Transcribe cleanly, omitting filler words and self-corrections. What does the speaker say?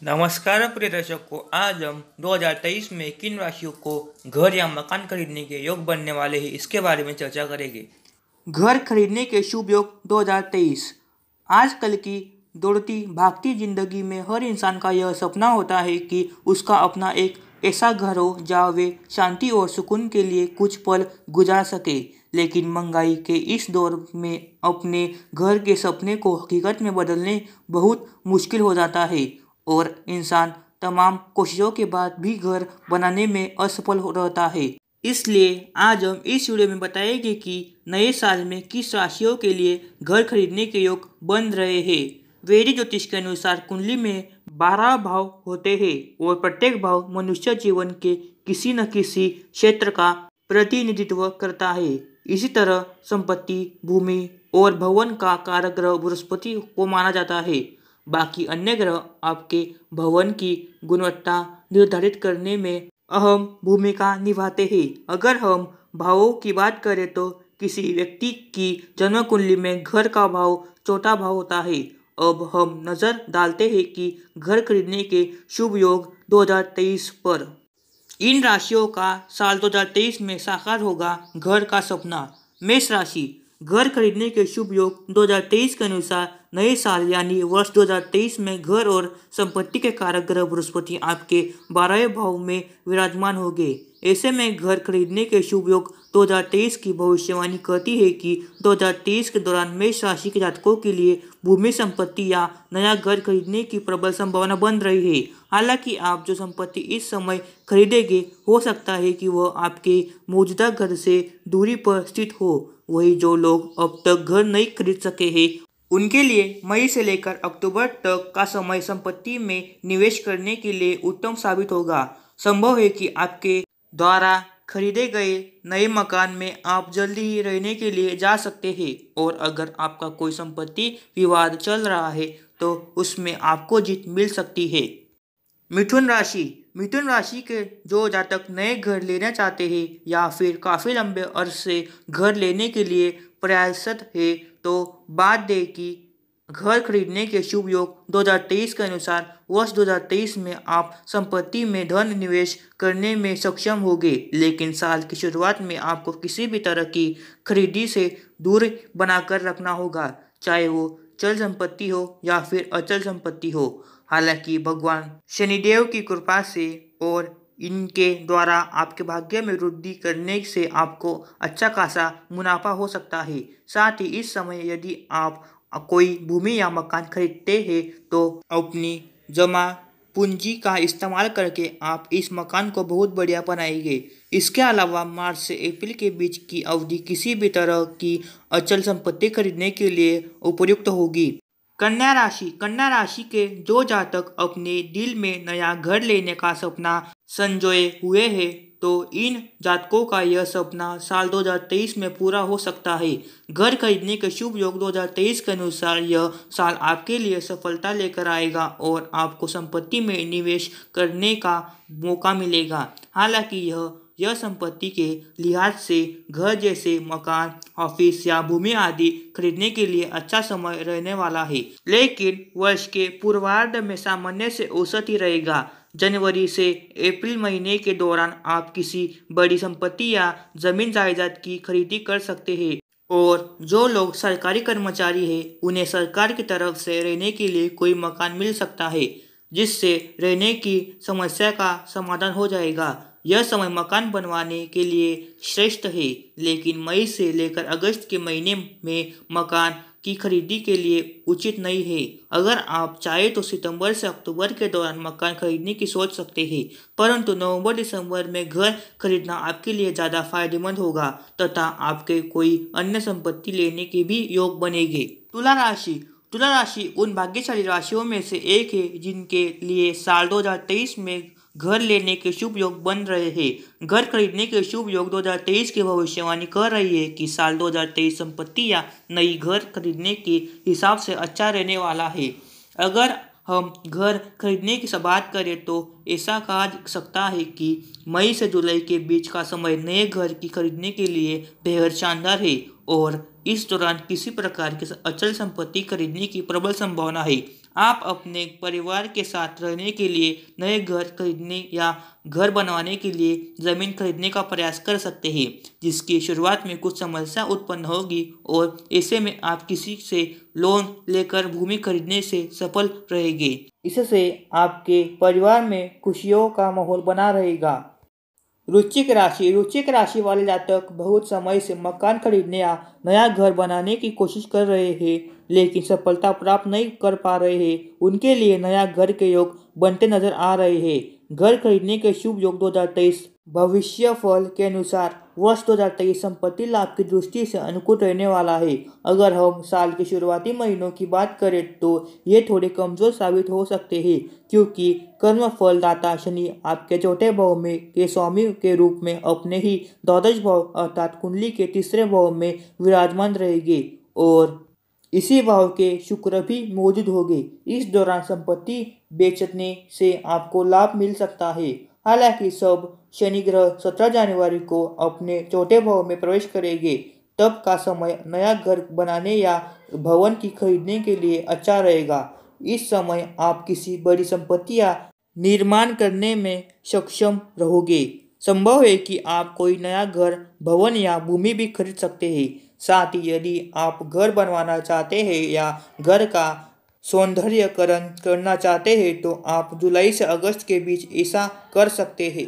नमस्कार प्रिय दर्शकों, आज हम 2023 में किन राशियों को घर या मकान खरीदने के योग बनने वाले हैं इसके बारे में चर्चा करेंगे। घर खरीदने के शुभ योग 2023। आजकल की दौड़ती भागती जिंदगी में हर इंसान का यह सपना होता है कि उसका अपना एक ऐसा घर हो जहाँ वे शांति और सुकून के लिए कुछ पल गुजार सके। लेकिन महंगाई के इस दौर में अपने घर के सपने को हकीकत में बदलने बहुत मुश्किल हो जाता है और इंसान तमाम कोशिशों के बाद भी घर बनाने में असफल हो रहता है। इसलिए आज हम इस वीडियो में बताएंगे कि नए साल में किस राशियों के लिए घर खरीदने के योग बन रहे हैं। वैदिक ज्योतिष के अनुसार कुंडली में 12 भाव होते हैं और प्रत्येक भाव मनुष्य जीवन के किसी न किसी क्षेत्र का प्रतिनिधित्व करता है। इसी तरह संपत्ति, भूमि और भवन का कारक ग्रह बृहस्पति को माना जाता है। बाकी अन्य ग्रह आपके भवन की गुणवत्ता निर्धारित करने में अहम भूमिका निभाते हैं। अगर हम भावों की बात करें तो किसी व्यक्ति की जन्म कुंडली में घर का भाव चौथा भाव होता है। अब हम नज़र डालते हैं कि घर खरीदने के शुभ योग 2023 पर। इन राशियों का साल 2023 में साकार होगा घर का सपना। मेष राशि, घर खरीदने के शुभ योग 2023 के अनुसार नए साल यानी वर्ष 2023 में घर और संपत्ति के कारक ग्रह बृहस्पति आपके 12वें भाव में विराजमान होंगे। ऐसे में घर खरीदने के शुभ योग 2023 की भविष्यवाणी कहती है कि 2023 के दौरान मेष राशि के जातकों के लिए भूमि, संपत्ति या नया घर खरीदने की प्रबल संभावना बन रही है। हालांकि आप जो संपत्ति इस समय खरीदेंगे हो सकता है कि वह आपके मौजूदा घर से दूरी पर स्थित हो। वही जो लोग अब तक घर नहीं खरीद सके हैं उनके लिए मई से लेकर अक्टूबर तक का समय संपत्ति में निवेश करने के लिए उत्तम साबित होगा। संभव है कि आपके द्वारा खरीदे गए नए मकान में आप जल्दी ही रहने के लिए जा सकते हैं और अगर आपका कोई संपत्ति विवाद चल रहा है तो उसमें आपको जीत मिल सकती है। मिथुन राशि के जो जातक नए घर लेना चाहते हैं या फिर काफ़ी लंबे अरसे घर लेने के लिए प्रयासरत है तो बात दें कि घर खरीदने के शुभ योग 2023 के अनुसार वर्ष 2023 में आप संपत्ति में धन निवेश करने में सक्षम होंगे। लेकिन साल की शुरुआत में आपको किसी भी तरह की खरीदी से दूर बनाकर रखना होगा, चाहे वो चल संपत्ति हो या फिर अचल संपत्ति हो। हालांकि भगवान शनिदेव की कृपा से और इनके द्वारा आपके भाग्य में वृद्धि करने से आपको अच्छा खासा मुनाफा हो सकता है। साथ ही इस समय यदि आप कोई भूमि या मकान खरीदते हैं तो अपनी जमा पूंजी का इस्तेमाल करके आप इस मकान को बहुत बढ़िया बनाएंगे। इसके अलावा मार्च से अप्रैल के बीच की अवधि किसी भी तरह की अचल संपत्ति खरीदने के लिए उपयुक्त होगी। कन्या राशि के जो जातक अपने दिल में नया घर लेने का सपना संजोए हुए हैं तो इन जातकों का यह सपना साल 2023 में पूरा हो सकता है। घर खरीदने के शुभ योग 2023 के अनुसार यह साल आपके लिए सफलता लेकर आएगा और आपको संपत्ति में निवेश करने का मौका मिलेगा। हालांकि यह संपत्ति के लिहाज से घर जैसे मकान, ऑफिस या भूमि आदि खरीदने के लिए अच्छा समय रहने वाला है, लेकिन वर्ष के पूर्वार्ध में सामान्य से औसत ही रहेगा। जनवरी से अप्रैल महीने के दौरान आप किसी बड़ी संपत्ति या जमीन जायदाद की खरीदी कर सकते हैं और जो लोग सरकारी कर्मचारी हैं उन्हें सरकार की तरफ से रहने के लिए कोई मकान मिल सकता है, जिससे रहने की समस्या का समाधान हो जाएगा। यह समय मकान बनवाने के लिए श्रेष्ठ है, लेकिन मई से लेकर अगस्त के महीने में मकान की खरीदी के लिए उचित नहीं है। अगर आप चाहें तो सितंबर से अक्टूबर के दौरान मकान खरीदने की सोच सकते हैं, परंतु नवंबर दिसंबर में घर खरीदना आपके लिए ज़्यादा फायदेमंद होगा तथा आपके कोई अन्य संपत्ति लेने के भी योग बनेंगे। तुला राशि उन भाग्यशाली राशियों में से एक है जिनके लिए साल 2023 में घर लेने के शुभ योग बन रहे हैं। घर खरीदने के शुभ योग 2023 की भविष्यवाणी कर रही है कि साल 2023 संपत्ति या नई घर खरीदने के हिसाब से अच्छा रहने वाला है। अगर हम घर खरीदने की बात करें तो ऐसा कहा जा सकता है कि मई से जुलाई के बीच का समय नए घर की खरीदने के लिए बेहद शानदार है और इस दौरान किसी प्रकार की अचल संपत्ति खरीदने की प्रबल संभावना है। आप अपने परिवार के साथ रहने के लिए नए घर खरीदने या घर बनवाने के लिए ज़मीन खरीदने का प्रयास कर सकते हैं, जिसकी शुरुआत में कुछ समस्या उत्पन्न होगी और ऐसे में आप किसी से लोन लेकर भूमि खरीदने से सफल रहेंगे। इससे आपके परिवार में खुशियों का माहौल बना रहेगा। रुचिक राशि वाले जातक बहुत समय से मकान खरीदने या नया घर बनाने की कोशिश कर रहे हैं, लेकिन सफलता प्राप्त नहीं कर पा रहे हैं। उनके लिए नया घर के योग बनते नजर आ रहे हैं। घर खरीदने के शुभ योग 2023 भविष्य फल के अनुसार वर्ष 2023 संपत्ति लाभ की दृष्टि से अनुकूल रहने वाला है। अगर हम साल के शुरुआती महीनों की बात करें तो ये थोड़े कमजोर साबित हो सकते हैं, क्योंकि कर्म फलदाता शनि आपके चौथे भाव में के स्वामी के रूप में अपने ही द्वादश भाव अर्थात कुंडली के तीसरे भाव में विराजमान रहेंगे और इसी भाव के शुक्र भी मौजूद होंगे। इस दौरान संपत्ति बेचने से आपको लाभ मिल सकता है। हालांकि सब शनि ग्रह 17 जनवरी को अपने चौथे भाव में प्रवेश करेंगे। तब का समय नया घर बनाने या भवन की खरीदने के लिए अच्छा रहेगा। इस समय आप किसी बड़ी संपत्ति या निर्माण करने में सक्षम रहोगे। संभव है कि आप कोई नया घर, भवन या भूमि भी खरीद सकते हैं। साथ ही यदि आप घर बनवाना चाहते हैं या घर का सौंदर्यीकरण करना चाहते हैं तो आप जुलाई से अगस्त के बीच ऐसा कर सकते हैं।